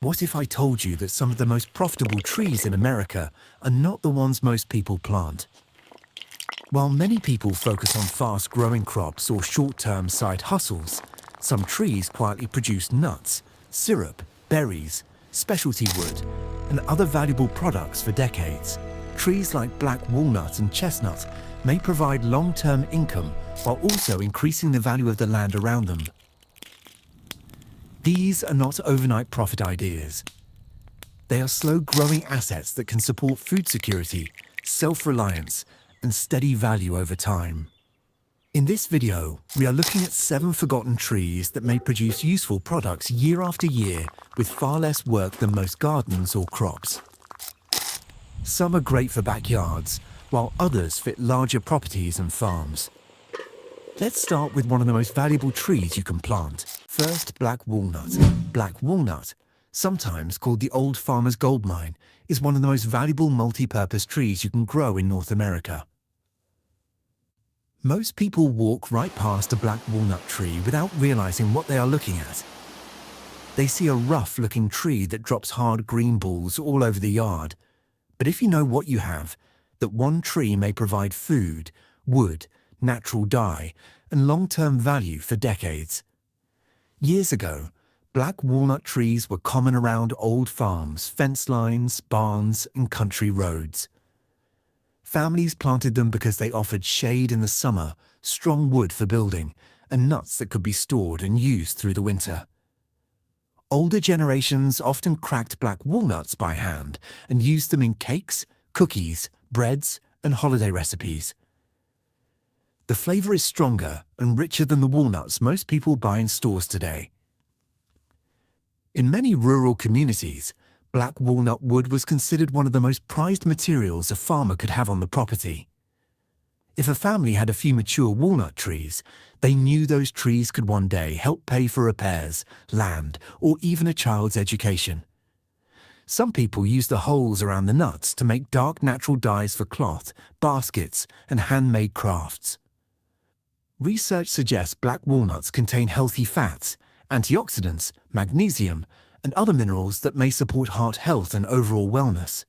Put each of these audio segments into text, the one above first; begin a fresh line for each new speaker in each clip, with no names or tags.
What if I told you that some of the most profitable trees in America are not the ones most people plant? While many people focus on fast-growing crops or short-term side hustles, some trees quietly produce nuts, syrup, berries, specialty wood, and other valuable products for decades. Trees like black walnut and chestnut may provide long-term income while also increasing the value of the land around them. These are not overnight profit ideas. They are slow-growing assets that can support food security, self-reliance, and steady value over time. In this video, we are looking at 7 forgotten trees that may produce useful products year after year with far less work than most gardens or crops. Some are great for backyards, while others fit larger properties and farms. Let's start with one of the most valuable trees you can plant. First, black walnut. Black walnut, sometimes called the old farmer's goldmine, is one of the most valuable multi-purpose trees you can grow in North America. Most people walk right past a black walnut tree without realizing what they are looking at. They see a rough-looking tree that drops hard green balls all over the yard. But if you know what you have, that one tree may provide food, wood, natural dye, and long-term value for decades. Years ago, black walnut trees were common around old farms, fence lines, barns, and country roads. Families planted them because they offered shade in the summer, strong wood for building, and nuts that could be stored and used through the winter. Older generations often cracked black walnuts by hand and used them in cakes, cookies, breads, and holiday recipes. The flavor is stronger and richer than the walnuts most people buy in stores today. In many rural communities, black walnut wood was considered one of the most prized materials a farmer could have on the property. If a family had a few mature walnut trees, they knew those trees could one day help pay for repairs, land, or even a child's education. Some people use the holes around the nuts to make dark natural dyes for cloth, baskets, and handmade crafts. Research suggests black walnuts contain healthy fats, antioxidants, magnesium, and other minerals that may support heart health and overall wellness.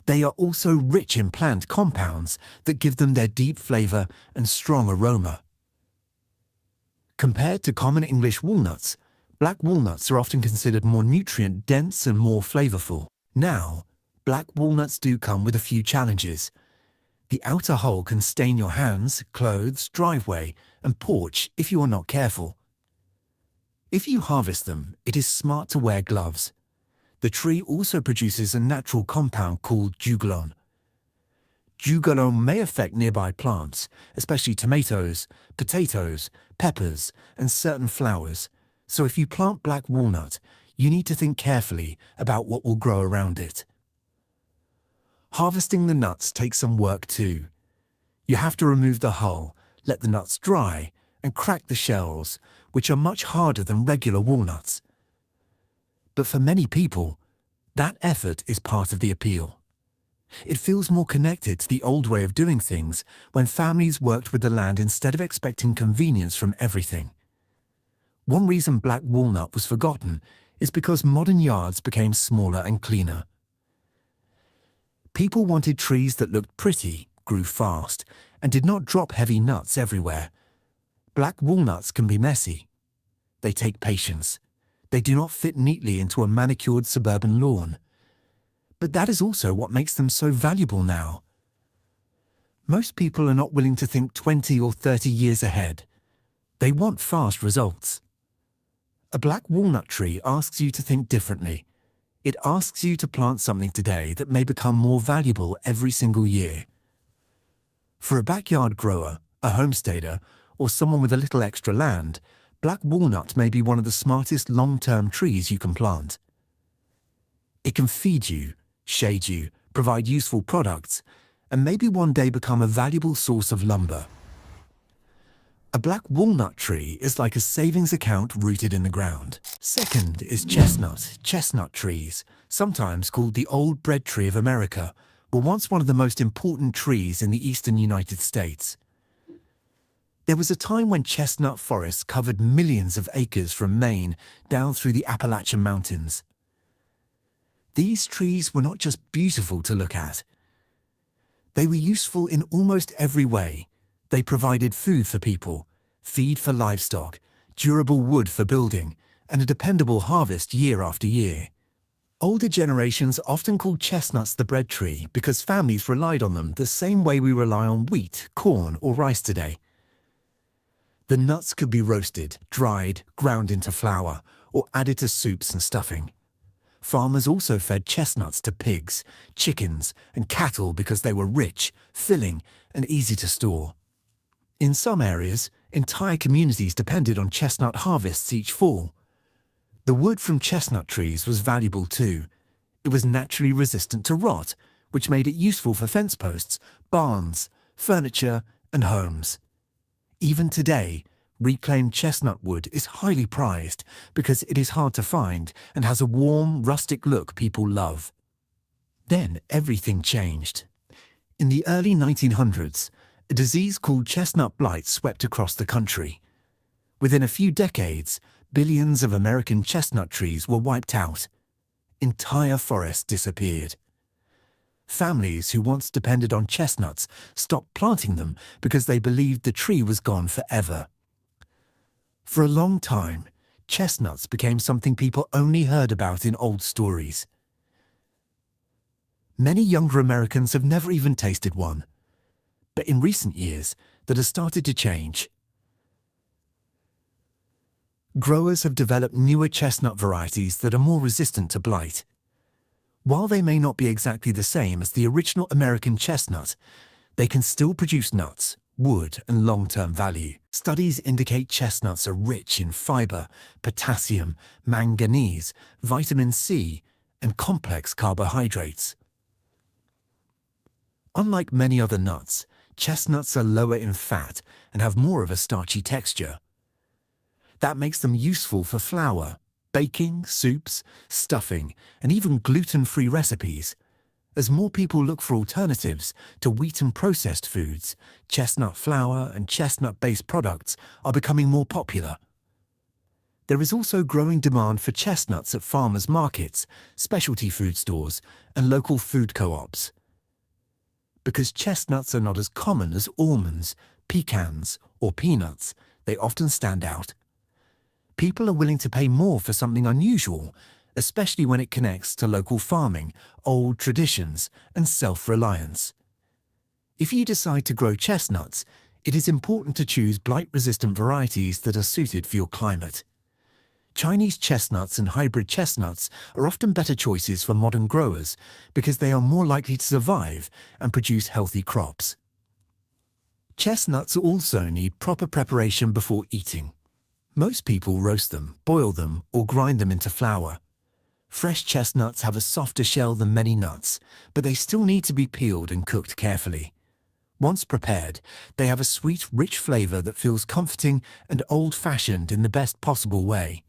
They are also rich in plant compounds that give them their deep flavor and strong aroma. Compared to common English walnuts, black walnuts are often considered more nutrient-dense and more flavorful. Now, black walnuts do come with a few challenges. The outer hull can stain your hands, clothes, driveway, and porch if you are not careful. If you harvest them, it is smart to wear gloves. The tree also produces a natural compound called juglone. Juglone may affect nearby plants, especially tomatoes, potatoes, peppers, and certain flowers. So if you plant black walnut, you need to think carefully about what will grow around it. Harvesting the nuts takes some work too. You have to remove the hull, let the nuts dry, and crack the shells, which are much harder than regular walnuts. But for many people, that effort is part of the appeal. It feels more connected to the old way of doing things when families worked with the land instead of expecting convenience from everything. One reason black walnut was forgotten is because modern yards became smaller and cleaner. People wanted trees that looked pretty, grew fast, and did not drop heavy nuts everywhere. Black walnuts can be messy. They take patience. They do not fit neatly into a manicured suburban lawn. But that is also what makes them so valuable now. Most people are not willing to think 20 or 30 years ahead. They want fast results. A black walnut tree asks you to think differently. It asks you to plant something today that may become more valuable every single year. For a backyard grower, a homesteader, or someone with a little extra land, black walnut may be one of the smartest long-term trees you can plant. It can feed you, shade you, provide useful products, and maybe one day become a valuable source of lumber. A black walnut tree is like a savings account rooted in the ground. Second is chestnut. Chestnut trees, sometimes called the old bread tree of America, were once one of the most important trees in the eastern United States. There was a time when chestnut forests covered millions of acres from Maine down through the Appalachian Mountains. These trees were not just beautiful to look at. They were useful in almost every way. They provided food for people, feed for livestock, durable wood for building, and a dependable harvest year after year. Older generations often called chestnuts the bread tree because families relied on them the same way we rely on wheat, corn, or rice today. The nuts could be roasted, dried, ground into flour, or added to soups and stuffing. Farmers also fed chestnuts to pigs, chickens, and cattle because they were rich, filling, and easy to store. In some areas, entire communities depended on chestnut harvests each fall. The wood from chestnut trees was valuable too. It was naturally resistant to rot, which made it useful for fence posts, barns, furniture, and homes. Even today, reclaimed chestnut wood is highly prized because it is hard to find and has a warm, rustic look people love. Then everything changed. In the early 1900s, a disease called chestnut blight swept across the country. Within a few decades, billions of American chestnut trees were wiped out. Entire forests disappeared. Families who once depended on chestnuts stopped planting them because they believed the tree was gone forever. For a long time, chestnuts became something people only heard about in old stories. Many younger Americans have never even tasted one. But in recent years, that has started to change. Growers have developed newer chestnut varieties that are more resistant to blight. While they may not be exactly the same as the original American chestnut, they can still produce nuts, wood, and long-term value. Studies indicate chestnuts are rich in fiber, potassium, manganese, vitamin C, and complex carbohydrates. Unlike many other nuts, chestnuts are lower in fat and have more of a starchy texture. That makes them useful for flour, baking, soups, stuffing, and even gluten-free recipes. As more people look for alternatives to wheat and processed foods, chestnut flour and chestnut-based products are becoming more popular. There is also growing demand for chestnuts at farmers' markets, specialty food stores, and local food co-ops. Because chestnuts are not as common as almonds, pecans, or peanuts, they often stand out. People are willing to pay more for something unusual, especially when it connects to local farming, old traditions, and self-reliance. If you decide to grow chestnuts, it is important to choose blight-resistant varieties that are suited for your climate. Chinese chestnuts and hybrid chestnuts are often better choices for modern growers because they are more likely to survive and produce healthy crops. Chestnuts also need proper preparation before eating. Most people roast them, boil them, or grind them into flour. Fresh chestnuts have a softer shell than many nuts, but they still need to be peeled and cooked carefully. Once prepared, they have a sweet, rich flavor that feels comforting and old-fashioned in the best possible way.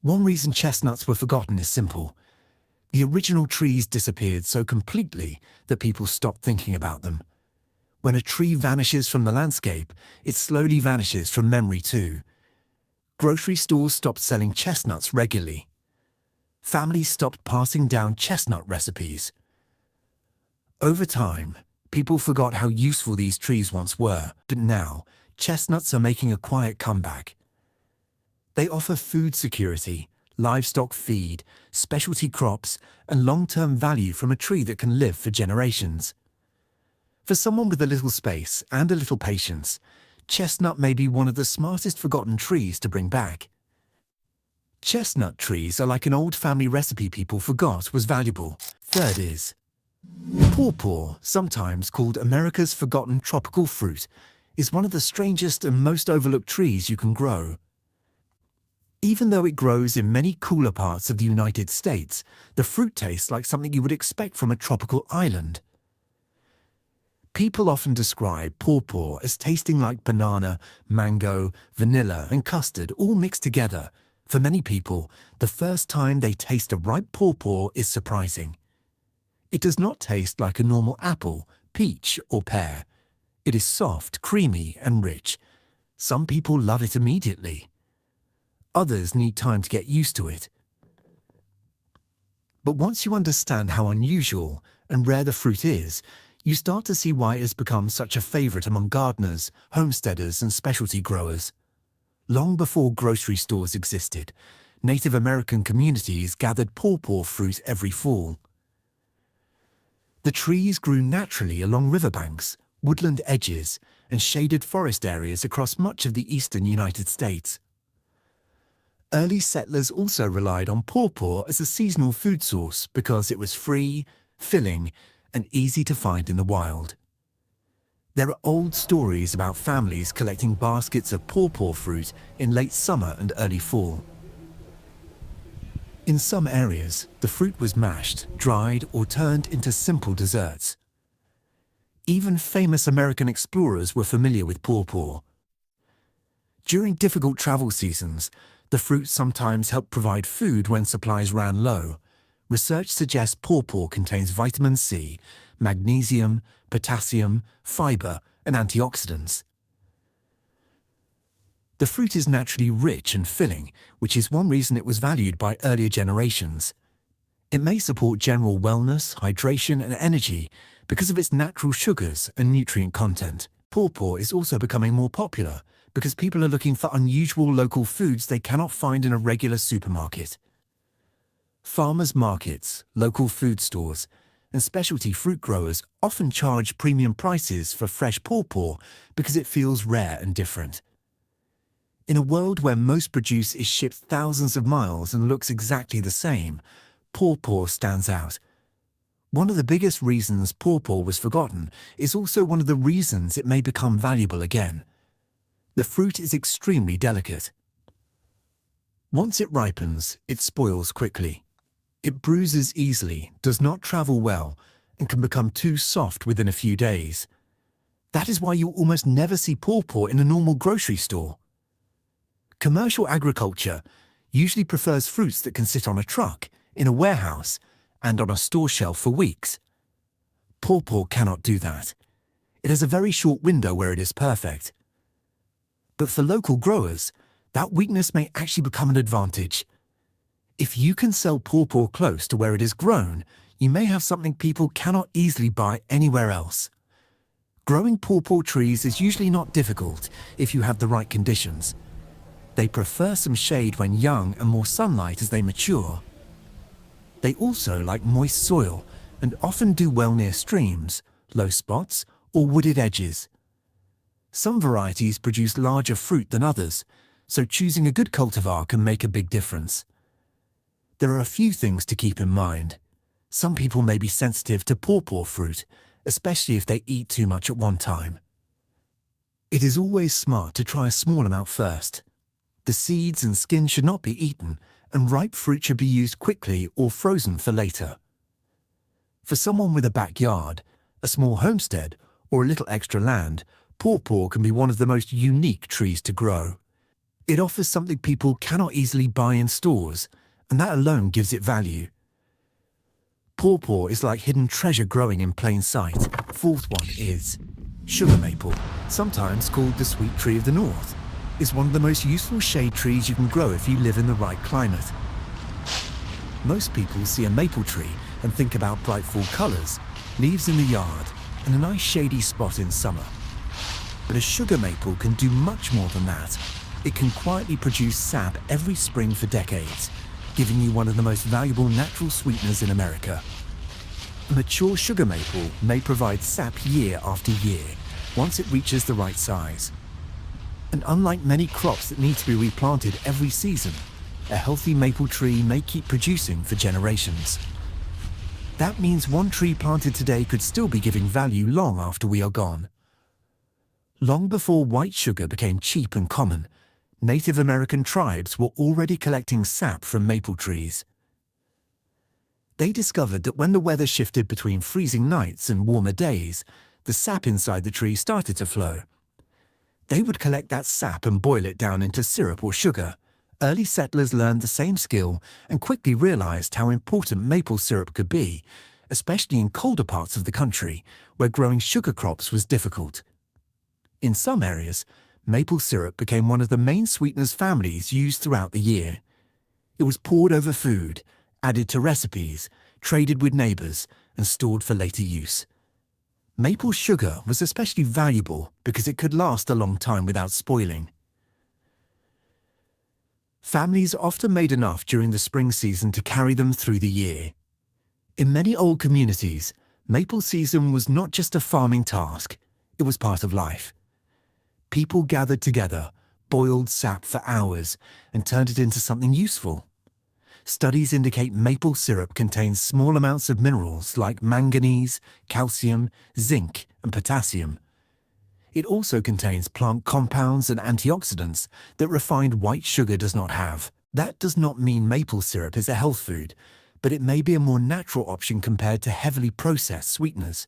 One reason chestnuts were forgotten is simple. The original trees disappeared so completely that people stopped thinking about them. When a tree vanishes from the landscape, it slowly vanishes from memory too. Grocery stores stopped selling chestnuts regularly. Families stopped passing down chestnut recipes. Over time, people forgot how useful these trees once were, but now, chestnuts are making a quiet comeback. They offer food security, livestock feed, specialty crops, and long-term value from a tree that can live for generations. For someone with a little space and a little patience, chestnut may be one of the smartest forgotten trees to bring back. Chestnut trees are like an old family recipe people forgot was valuable. Third is pawpaw, sometimes called America's forgotten tropical fruit, is one of the strangest and most overlooked trees you can grow. Even though it grows in many cooler parts of the United States, the fruit tastes like something you would expect from a tropical island. People often describe pawpaw as tasting like banana, mango, vanilla, and custard all mixed together. For many people, the first time they taste a ripe pawpaw is surprising. It does not taste like a normal apple, peach, or pear. It is soft, creamy, and rich. Some people love it immediately. Others need time to get used to it. But once you understand how unusual and rare the fruit is, you start to see why it has become such a favorite among gardeners, homesteaders, and specialty growers. Long before grocery stores existed, Native American communities gathered pawpaw fruit every fall. The trees grew naturally along riverbanks, woodland edges, and shaded forest areas across much of the eastern United States. Early settlers also relied on pawpaw as a seasonal food source because it was free, filling, and easy to find in the wild. There are old stories about families collecting baskets of pawpaw fruit in late summer and early fall. In some areas, the fruit was mashed, dried, or turned into simple desserts. Even famous American explorers were familiar with pawpaw. During difficult travel seasons, the fruit sometimes helped provide food when supplies ran low. Research suggests pawpaw contains vitamin C, magnesium, potassium, fiber, and antioxidants. The fruit is naturally rich and filling, which is one reason it was valued by earlier generations. It may support general wellness, hydration, and energy because of its natural sugars and nutrient content. Pawpaw is also becoming more popular because people are looking for unusual local foods they cannot find in a regular supermarket. Farmers markets, local food stores, and specialty fruit growers often charge premium prices for fresh pawpaw because it feels rare and different. In a world where most produce is shipped thousands of miles and looks exactly the same, pawpaw stands out. One of the biggest reasons pawpaw was forgotten is also one of the reasons it may become valuable again. The fruit is extremely delicate. Once it ripens, it spoils quickly. It bruises easily, does not travel well, and can become too soft within a few days. That is why you almost never see pawpaw in a normal grocery store. Commercial agriculture usually prefers fruits that can sit on a truck, in a warehouse, and on a store shelf for weeks. Pawpaw cannot do that. It has a very short window where it is perfect. But for local growers, that weakness may actually become an advantage. If you can sell pawpaw close to where it is grown, you may have something people cannot easily buy anywhere else. Growing pawpaw trees is usually not difficult if you have the right conditions. They prefer some shade when young and more sunlight as they mature. They also like moist soil and often do well near streams, low spots, or wooded edges. Some varieties produce larger fruit than others, so choosing a good cultivar can make a big difference. There are a few things to keep in mind. Some people may be sensitive to pawpaw fruit, especially if they eat too much at one time. It is always smart to try a small amount first. The seeds and skin should not be eaten, and ripe fruit should be used quickly or frozen for later. For someone with a backyard, a small homestead, or a little extra land, pawpaw can be one of the most unique trees to grow. It offers something people cannot easily buy in stores, and that alone gives it value. Pawpaw is like hidden treasure growing in plain sight. Fourth one is sugar maple, sometimes called the sweet tree of the north. Is one of the most useful shade trees you can grow if you live in the right climate. Most people see a maple tree and think about bright fall colors, leaves in the yard, and a nice shady spot in summer. But a sugar maple can do much more than that. It can quietly produce sap every spring for decades, giving you one of the most valuable natural sweeteners in America. A mature sugar maple may provide sap year after year, once it reaches the right size. And unlike many crops that need to be replanted every season, a healthy maple tree may keep producing for generations. That means one tree planted today could still be giving value long after we are gone. Long before white sugar became cheap and common, Native American tribes were already collecting sap from maple trees. They discovered that when the weather shifted between freezing nights and warmer days, the sap inside the tree started to flow. They would collect that sap and boil it down into syrup or sugar. Early settlers learned the same skill and quickly realized how important maple syrup could be, especially in colder parts of the country where growing sugar crops was difficult. In some areas, maple syrup became one of the main sweeteners families used throughout the year. It was poured over food, added to recipes, traded with neighbors, and stored for later use. Maple sugar was especially valuable because it could last a long time without spoiling. Families often made enough during the spring season to carry them through the year. In many old communities, maple season was not just a farming task, it was part of life. People gathered together, boiled sap for hours, and turned it into something useful. Studies indicate maple syrup contains small amounts of minerals like manganese, calcium, zinc, and potassium. It also contains plant compounds and antioxidants that refined white sugar does not have. That does not mean maple syrup is a health food, but it may be a more natural option compared to heavily processed sweeteners.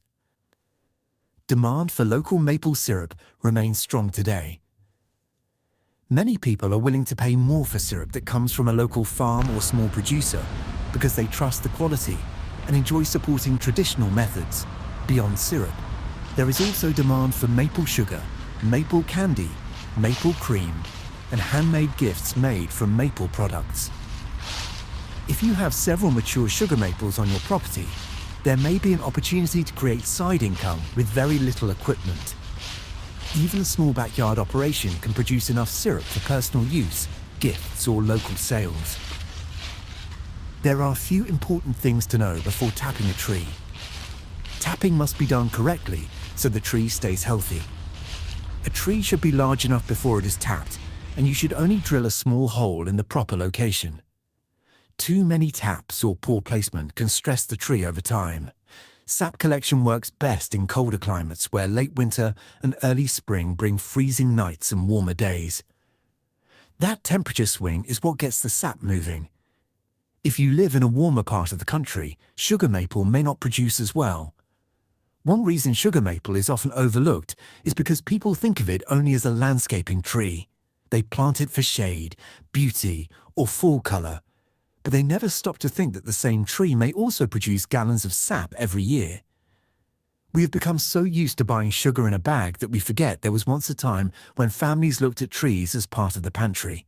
Demand for local maple syrup remains strong today. Many people are willing to pay more for syrup that comes from a local farm or small producer because they trust the quality and enjoy supporting traditional methods. Beyond syrup, there is also demand for maple sugar, maple candy, maple cream, and handmade gifts made from maple products. If you have several mature sugar maples on your property, there may be an opportunity to create side income with very little equipment. Even a small backyard operation can produce enough syrup for personal use, gifts, or local sales. There are a few important things to know before tapping a tree. Tapping must be done correctly so the tree stays healthy. A tree should be large enough before it is tapped, and you should only drill a small hole in the proper location. Too many taps or poor placement can stress the tree over time. Sap collection works best in colder climates where late winter and early spring bring freezing nights and warmer days. That temperature swing is what gets the sap moving. If you live in a warmer part of the country, sugar maple may not produce as well. One reason sugar maple is often overlooked is because people think of it only as a landscaping tree. They plant it for shade, beauty, or fall color. But they never stop to think that the same tree may also produce gallons of sap every year. We have become so used to buying sugar in a bag that we forget there was once a time when families looked at trees as part of the pantry.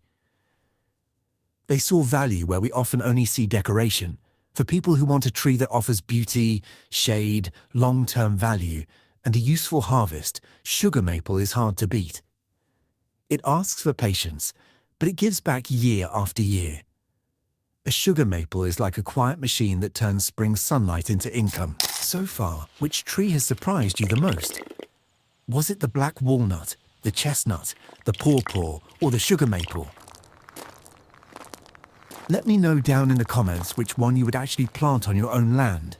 They saw value where we often only see decoration. For people who want a tree that offers beauty, shade, long-term value, and a useful harvest, sugar maple is hard to beat. It asks for patience, but it gives back year after year. A sugar maple is like a quiet machine that turns spring sunlight into income. So far, which tree has surprised you the most? Was it the black walnut, the chestnut, the pawpaw, or the sugar maple? Let me know down in the comments which one you would actually plant on your own land.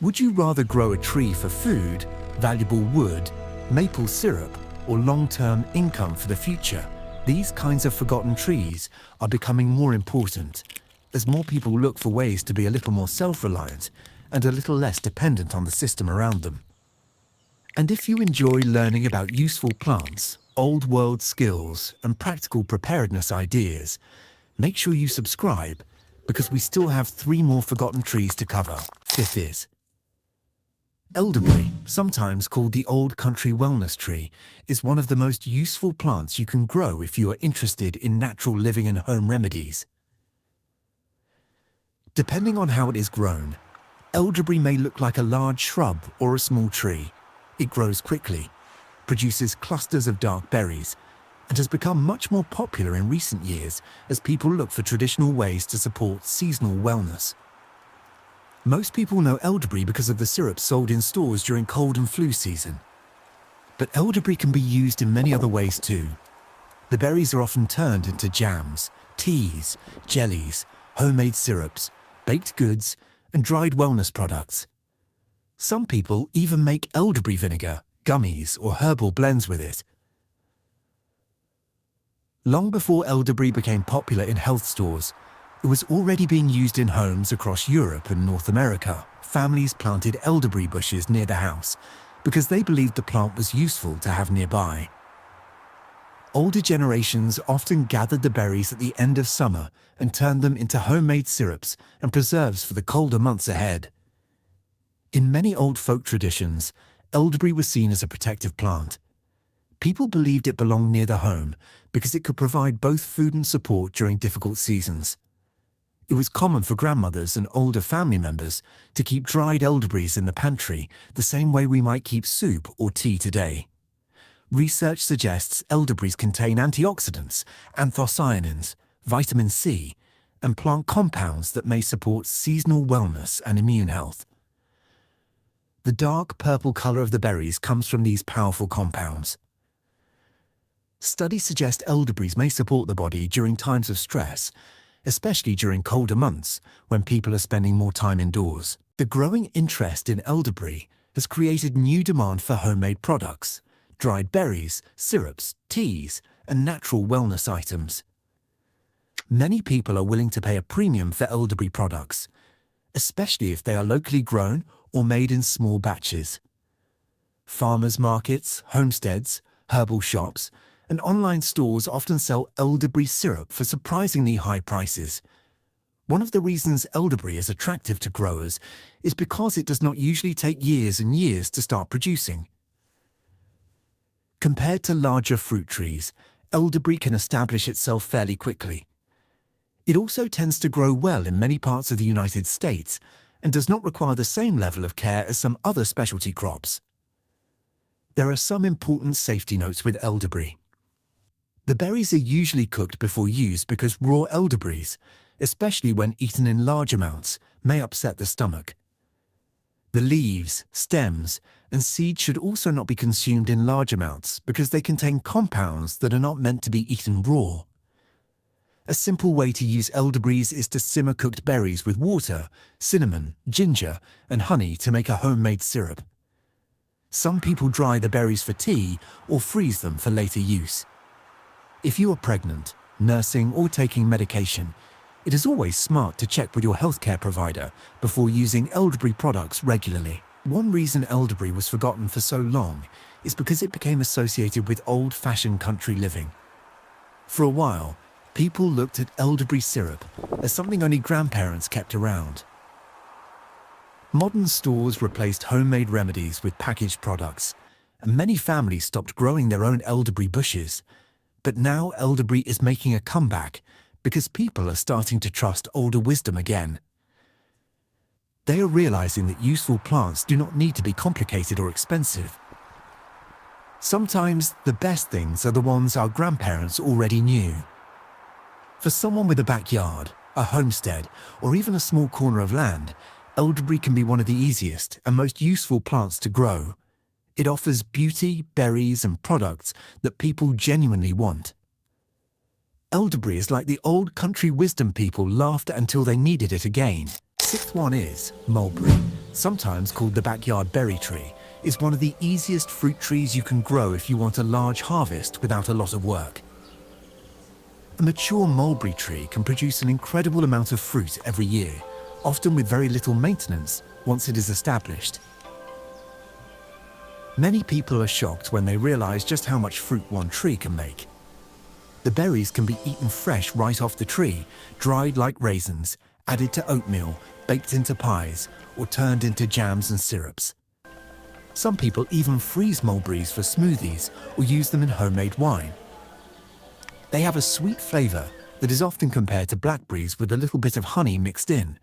Would you rather grow a tree for food, valuable wood, maple syrup, or long-term income for the future? These kinds of forgotten trees are becoming more important as more people look for ways to be a little more self-reliant and a little less dependent on the system around them. And if you enjoy learning about useful plants, old world skills, and practical preparedness ideas, make sure you subscribe because we still have 3 more forgotten trees to cover. Fifth is elderberry, sometimes called the old country wellness tree, is one of the most useful plants you can grow if you are interested in natural living and home remedies. Depending on how it is grown, elderberry may look like a large shrub or a small tree. It grows quickly, produces clusters of dark berries, and has become much more popular in recent years as people look for traditional ways to support seasonal wellness. Most people know elderberry because of the syrup sold in stores during cold and flu season. But elderberry can be used in many other ways too. The berries are often turned into jams, teas, jellies, homemade syrups, baked goods, and dried wellness products. Some people even make elderberry vinegar, gummies, or herbal blends with it. Long before elderberry became popular in health stores, it was already being used in homes across Europe and North America. Families planted elderberry bushes near the house because they believed the plant was useful to have nearby. Older generations often gathered the berries at the end of summer and turned them into homemade syrups and preserves for the colder months ahead. In many old folk traditions, elderberry was seen as a protective plant. People believed it belonged near the home because it could provide both food and support during difficult seasons. It was common for grandmothers and older family members to keep dried elderberries in the pantry the same way we might keep soup or tea today. Research suggests elderberries contain antioxidants, anthocyanins, vitamin C, and plant compounds that may support seasonal wellness and immune health. The dark purple color of the berries comes from these powerful compounds. Studies suggest elderberries may support the body during times of stress, especially during colder months when people are spending more time indoors. The growing interest in elderberry has created new demand for homemade products, dried berries, syrups, teas, and natural wellness items. Many people are willing to pay a premium for elderberry products, especially if they are locally grown or made in small batches. Farmers markets, homesteads, herbal shops, and online stores often sell elderberry syrup for surprisingly high prices. One of the reasons elderberry is attractive to growers is because it does not usually take years and years to start producing. Compared to larger fruit trees, elderberry can establish itself fairly quickly. It also tends to grow well in many parts of the United States and does not require the same level of care as some other specialty crops. There are some important safety notes with elderberry. The berries are usually cooked before use because raw elderberries, especially when eaten in large amounts, may upset the stomach. The leaves, stems, and seeds should also not be consumed in large amounts because they contain compounds that are not meant to be eaten raw. A simple way to use elderberries is to simmer cooked berries with water, cinnamon, ginger, and honey to make a homemade syrup. Some people dry the berries for tea or freeze them for later use. If you are pregnant, nursing, or taking medication, it is always smart to check with your healthcare provider before using elderberry products regularly. One reason elderberry was forgotten for so long is because it became associated with old-fashioned country living. For a while, people looked at elderberry syrup as something only grandparents kept around. Modern stores replaced homemade remedies with packaged products, and many families stopped growing their own elderberry bushes. But now elderberry is making a comeback because people are starting to trust older wisdom again. They are realizing that useful plants do not need to be complicated or expensive. Sometimes the best things are the ones our grandparents already knew. For someone with a backyard, a homestead, or even a small corner of land, elderberry can be one of the easiest and most useful plants to grow. It offers beauty, berries, and products that people genuinely want. Elderberry is like the old country wisdom people laughed at until they needed it again. Sixth one is mulberry, sometimes called the backyard berry tree, is one of the easiest fruit trees you can grow if you want a large harvest without a lot of work. A mature mulberry tree can produce an incredible amount of fruit every year, often with very little maintenance once it is established. Many people are shocked when they realize just how much fruit one tree can make. The berries can be eaten fresh right off the tree, dried like raisins, added to oatmeal, baked into pies, or turned into jams and syrups. Some people even freeze mulberries for smoothies or use them in homemade wine. They have a sweet flavor that is often compared to blackberries with a little bit of honey mixed in.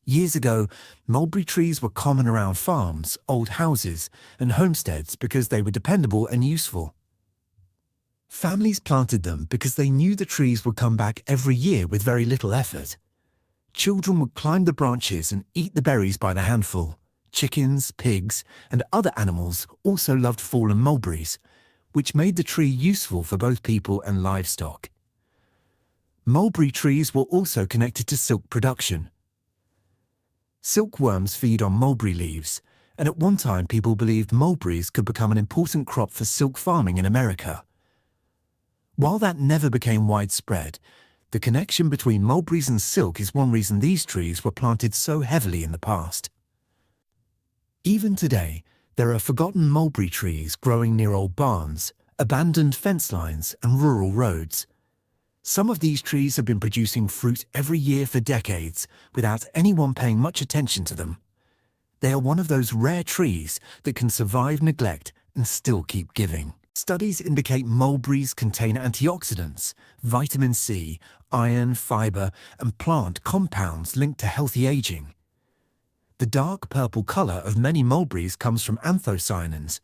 Years ago, mulberry trees were common around farms, old houses, and homesteads because they were dependable and useful. Families planted them because they knew the trees would come back every year with very little effort. Children would climb the branches and eat the berries by the handful. Chickens, pigs, and other animals also loved fallen mulberries, which made the tree useful for both people and livestock. Mulberry trees were also connected to silk production. Silkworms feed on mulberry leaves, and at one time people believed mulberries could become an important crop for silk farming in America. While that never became widespread, the connection between mulberries and silk is one reason these trees were planted so heavily in the past. Even today, there are forgotten mulberry trees growing near old barns, abandoned fence lines, and rural roads. Some of these trees have been producing fruit every year for decades without anyone paying much attention to them. They are one of those rare trees that can survive neglect and still keep giving. Studies indicate mulberries contain antioxidants, vitamin C, iron, fiber, and plant compounds linked to healthy aging. The dark purple color of many mulberries comes from anthocyanins,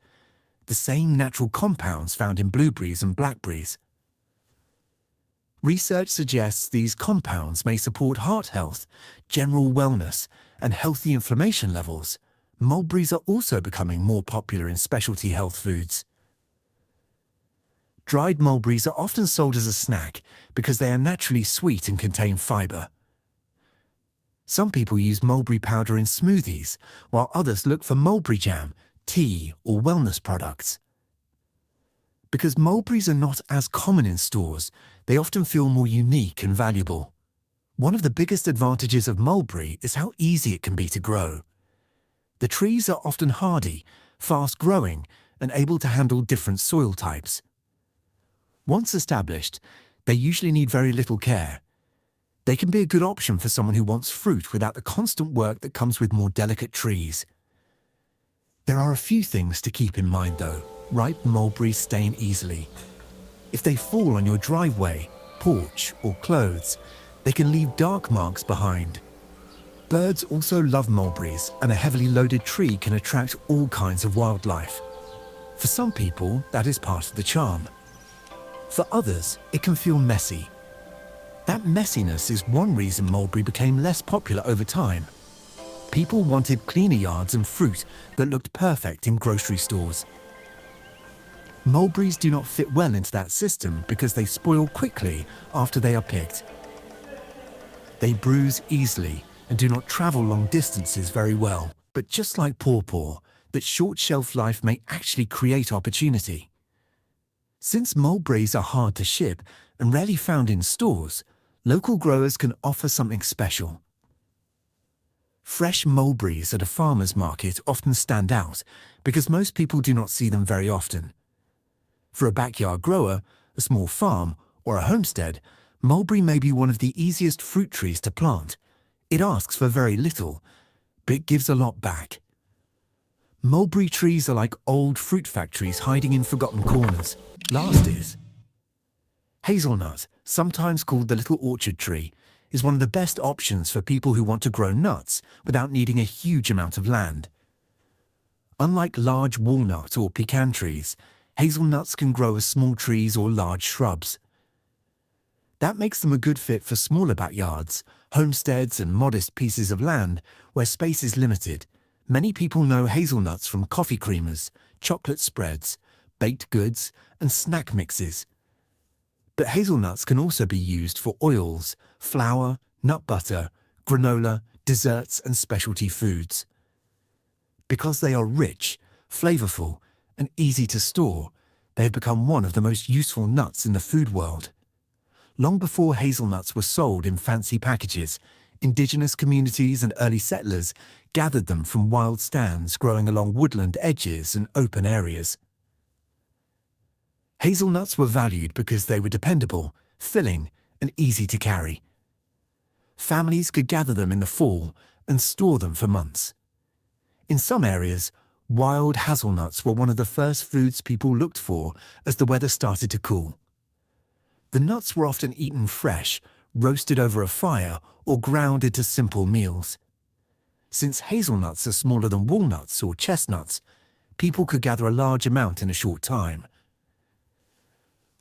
the same natural compounds found in blueberries and blackberries. Research suggests these compounds may support heart health, general wellness, and healthy inflammation levels. Mulberries are also becoming more popular in specialty health foods. Dried mulberries are often sold as a snack because they are naturally sweet and contain fiber. Some people use mulberry powder in smoothies, while others look for mulberry jam, tea, or wellness products. Because mulberries are not as common in stores, they often feel more unique and valuable. One of the biggest advantages of mulberry is how easy it can be to grow. The trees are often hardy, fast-growing, and able to handle different soil types. Once established, they usually need very little care. They can be a good option for someone who wants fruit without the constant work that comes with more delicate trees. There are a few things to keep in mind though. Ripe mulberries stain easily. If they fall on your driveway, porch, or clothes, they can leave dark marks behind. Birds also love mulberries, and a heavily loaded tree can attract all kinds of wildlife. For some people, that is part of the charm. For others, it can feel messy. That messiness is one reason mulberry became less popular over time. People wanted cleaner yards and fruit that looked perfect in grocery stores. Mulberries do not fit well into that system because they spoil quickly after they are picked. They bruise easily and do not travel long distances very well. But just like pawpaw, that short shelf life may actually create opportunity. Since mulberries are hard to ship and rarely found in stores, local growers can offer something special. Fresh mulberries at a farmer's market often stand out because most people do not see them very often. For a backyard grower, a small farm, or a homestead, mulberry may be one of the easiest fruit trees to plant. It asks for very little, but it gives a lot back. Mulberry trees are like old fruit factories hiding in forgotten corners. Last is hazelnut, sometimes called the little orchard tree, is one of the best options for people who want to grow nuts without needing a huge amount of land. Unlike large walnut or pecan trees, hazelnuts can grow as small trees or large shrubs. That makes them a good fit for smaller backyards, homesteads, and modest pieces of land where space is limited. Many people know hazelnuts from coffee creamers, chocolate spreads, baked goods, and snack mixes. But hazelnuts can also be used for oils, flour, nut butter, granola, desserts, and specialty foods. Because they are rich, flavorful, and easy to store, they have become one of the most useful nuts in the food world. Long before hazelnuts were sold in fancy packages, indigenous communities and early settlers gathered them from wild stands growing along woodland edges and open areas. Hazelnuts were valued because they were dependable, filling, and easy to carry. Families could gather them in the fall and store them for months. In some areas, wild hazelnuts were one of the first foods people looked for as the weather started to cool. The nuts were often eaten fresh, roasted over a fire, or ground into simple meals. Since hazelnuts are smaller than walnuts or chestnuts, people could gather a large amount in a short time.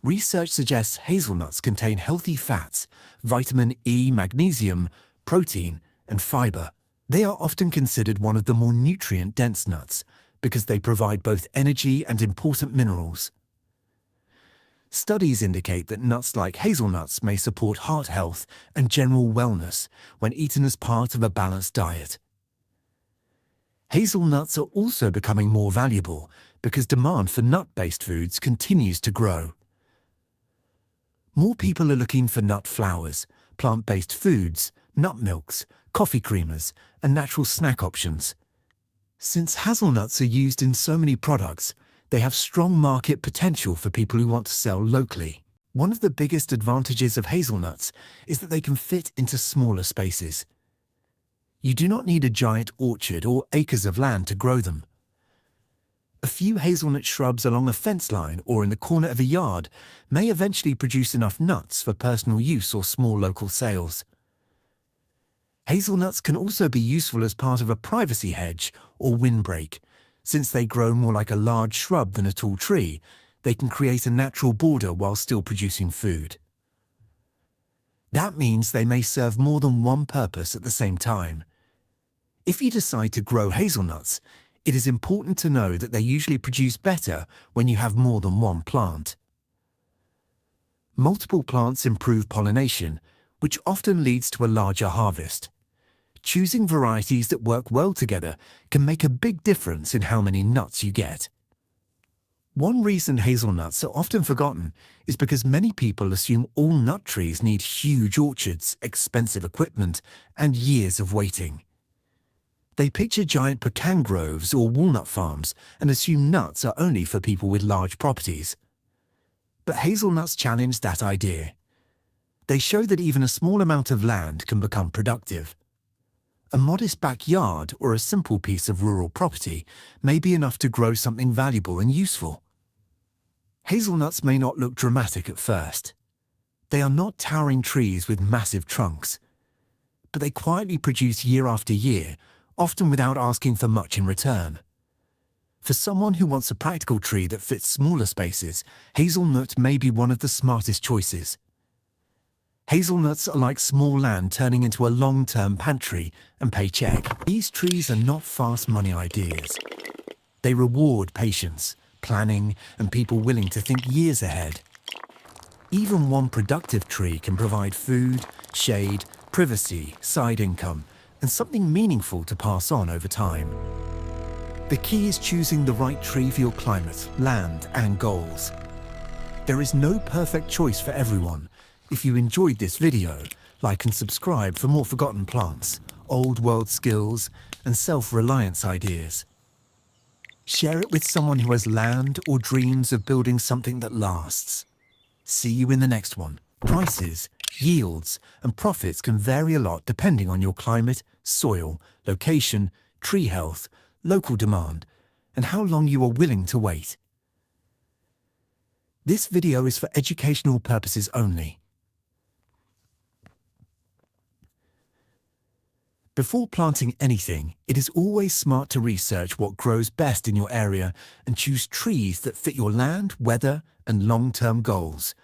Research suggests hazelnuts contain healthy fats, vitamin E, magnesium, protein, and fiber. They are often considered one of the more nutrient-dense nuts because they provide both energy and important minerals. Studies indicate that nuts like hazelnuts may support heart health and general wellness when eaten as part of a balanced diet. Hazelnuts are also becoming more valuable because demand for nut-based foods continues to grow. More people are looking for nut flours, plant-based foods, nut milks, coffee creamers, and natural snack options. Since hazelnuts are used in so many products, they have strong market potential for people who want to sell locally. One of the biggest advantages of hazelnuts is that they can fit into smaller spaces. You do not need a giant orchard or acres of land to grow them. A few hazelnut shrubs along a fence line or in the corner of a yard may eventually produce enough nuts for personal use or small local sales. Hazelnuts can also be useful as part of a privacy hedge or windbreak. Since they grow more like a large shrub than a tall tree, they can create a natural border while still producing food. That means they may serve more than one purpose at the same time. If you decide to grow hazelnuts, it is important to know that they usually produce better when you have more than one plant. Multiple plants improve pollination, which often leads to a larger harvest. Choosing varieties that work well together can make a big difference in how many nuts you get. One reason hazelnuts are often forgotten is because many people assume all nut trees need huge orchards, expensive equipment, and years of waiting. They picture giant pecan groves or walnut farms and assume nuts are only for people with large properties. But hazelnuts challenge that idea. They show that even a small amount of land can become productive. A modest backyard or a simple piece of rural property may be enough to grow something valuable and useful. Hazelnuts may not look dramatic at first. They are not towering trees with massive trunks, but they quietly produce year after year, often without asking for much in return. For someone who wants a practical tree that fits smaller spaces, hazelnut may be one of the smartest choices. Hazelnuts are like small land turning into a long-term pantry and paycheck. These trees are not fast money ideas. They reward patience, planning, and people willing to think years ahead. Even one productive tree can provide food, shade, privacy, side income, and something meaningful to pass on over time. The key is choosing the right tree for your climate, land, and goals. There is no perfect choice for everyone. If you enjoyed this video, like and subscribe for more forgotten plants, old world skills, and self-reliance ideas. Share it with someone who has land or dreams of building something that lasts. See you in the next one. Prices, yields, and profits can vary a lot depending on your climate, soil, location, tree health, local demand, and how long you are willing to wait. This video is for educational purposes only. Before planting anything, it is always smart to research what grows best in your area and choose trees that fit your land, weather, and long-term goals.